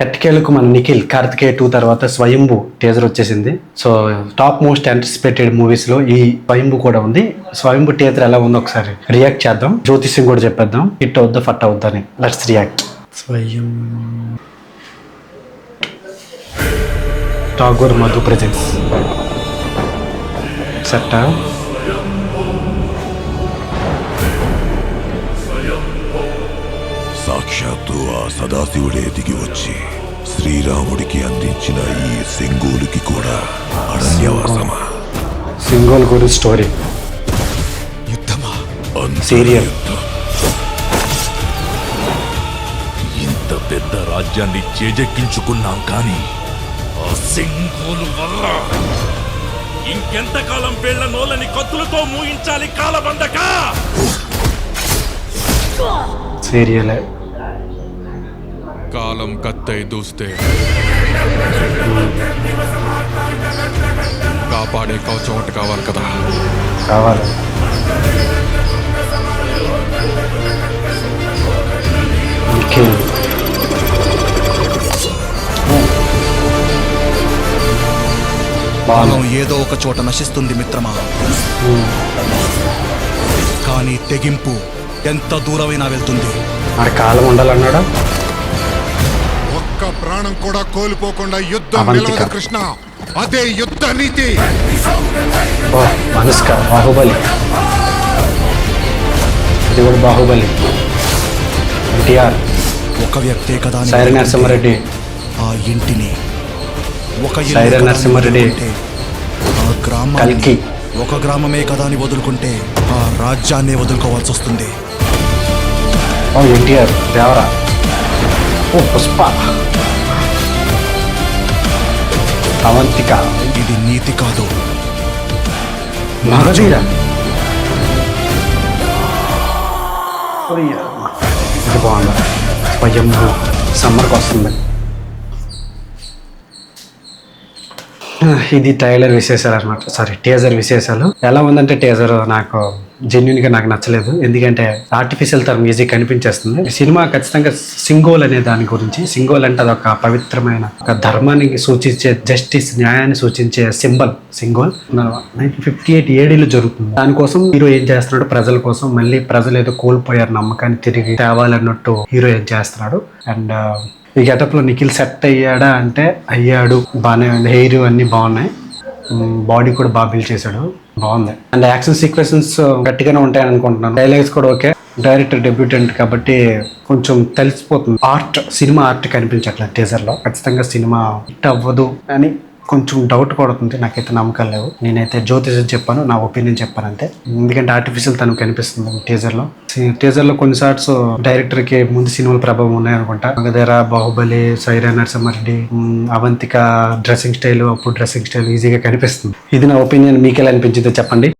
ఎట్టకేలకు మన నిఖిల్ కార్తికేయ 2 తర్వాత స్వయంభు టీజర్ వచ్చేసింది. So top most anticipated movies లో ఈ స్వయంభు కూడా ఉంది. స్వయంభు టీజర్ ఎలా ఉందో ఒకసారి రియాక్ట్ చేద్దాం. జ్యోతిష్యం కూడా చెప్పేద్దాం, హిట్ అవుద్దా ఫట్ అవుద్దా అని. Let's react. స్వయం ఠాగూర్ మధు ప్రెజెన్స్ సెట్టా. సాక్షాత్తు ఆ సదాశివుడే దిగి వచ్చి శ్రీరాముడికి అందించిన ఈ సింగోలుకి కూడా అరణ్యవాసమా? సింగోల్ గురి స్టోరీ యుద్ధమా? సీరియల్. ఇంత పెద్ద రాజ్యాన్ని చేజెక్కించుకున్నాం కానీ ఆ సింగోలు వల్ల ఇంకెంతకాలం పేళ్ల నోలని కత్తులతో మూయించాలి కాలబందక? సీరియల్. కాలం కత్తై దూస్తే కాపాడే కవచం ఒకటి కావాలి కదా. కావాలి. బాణం ఏదో ఒక చోట నశిస్తుంది మిత్రమా, కానీ తెగింపు ఎంత దూరమైనా వెళ్తుంది. మరి కాలం ఉండాలన్నాడా? ఒక్క ప్రాణం కూడా కోల్పోకుండా యుద్ధం అవంతిక. నిలవదు కృష్ణ, అదే యుద్ధ నీతి. ఓ అనుష్క, బాహుబలి. ఇది కూడా బాహుబలి. ఎన్టీఆర్, ఒక వ్యక్తే కదా అని సైర నరసింహారెడ్డి. ఆ ఇంటిని ఒక ఇల్లే సైర కదా అని నరసింహారెడ్డి. వదులుకుంటే, ఆ గ్రామాన్ని కల్కి. ఒక గ్రామమే కదా అని వదులుకుంటే ఆ రాజ్యాన్నే వదులుకోవాల్సి వస్తుంది. ఓ ఎన్టీఆర్, దేవరా. ఓ పుష్ప, అవంతిక, ఇది నీతి కాదు, మగధీర. ఇది బాగుంది. స్వయంభూ సమ్మర్కి వస్తుంది. ఇది ట్రైలర్ విశేషాలు అనమాట, సారీ టీజర్ విశేషాలు. ఎలా ఉందంటే టీజర్ నాకు జెన్యున్ గా నాకు నచ్చలేదు. ఎందుకంటే ఆర్టిఫిషియల్ తరం ఈజీ కనిపించేస్తుంది. ఈ సినిమా ఖచ్చితంగా సింగోల్ అనే దాని గురించి. సింగోల్ అంటే అదొక పవిత్రమైన ఒక ధర్మానికి సూచించే, జస్టిస్ న్యాయాన్ని సూచించే సింబల్ సింగోల్. 1958 ఏడీలో జరుగుతుంది. దానికోసం హీరో ఏం చేస్తున్నాడు, ప్రజల కోసం మళ్ళీ ప్రజలు ఏదో కోల్పోయారు నమ్మకాన్ని తిరిగి తేవాలన్నట్టు హీరో ఏం చేస్తున్నాడు. అండ్ ఈ గెటప్ లో నిఖిల్ సెట్ అయ్యాడా అంటే అయ్యాడు, బాగానే ఉంది. హెయిర్ అన్ని బాగున్నాయి, బాడీ కూడా బాగా బిల్డ్ చేశాడు, బాగుంది. అండ్ యాక్షన్ సీక్వెన్సెస్ గట్టిగానే ఉంటాయని అనుకుంటున్నాను. డైలాగ్స్ కూడా ఓకే. డైరెక్టర్ డెబ్యూటెంట్ కాబట్టి కొంచెం తెలిసిపోతుంది. ఆర్ట్, సినిమా ఆర్ట్ కనిపించట్లేదు టీజర్ లో. ఖచ్చితంగా సినిమా హిట్ అవ్వదు అని కొంచెం డౌట్ పడుతుంది. నాకైతే నమ్మకం లేవు. నేనైతే జ్యోతిషం చెప్పాను, నా ఒపీనియన్ చెప్పాను అంతే. ఎందుకంటే ఆర్టిఫిషియల్ తను కనిపిస్తుంది టీజర్ లో కొన్ని షార్ట్స్ డైరెక్టర్ కి ముందు సినిమాల ప్రభావం ఉన్నాయనుకుంటా. మగధీర, బాహుబలి, సైరా నరసింహారెడ్డి, అవంతిక డ్రెస్సింగ్ స్టైల్, అప్పుడు డ్రెస్సింగ్ స్టైల్ ఈజీగా కనిపిస్తుంది. ఇది నా ఒపీనియన్. మీకు ఎలా అనిపించిందో చెప్పండి.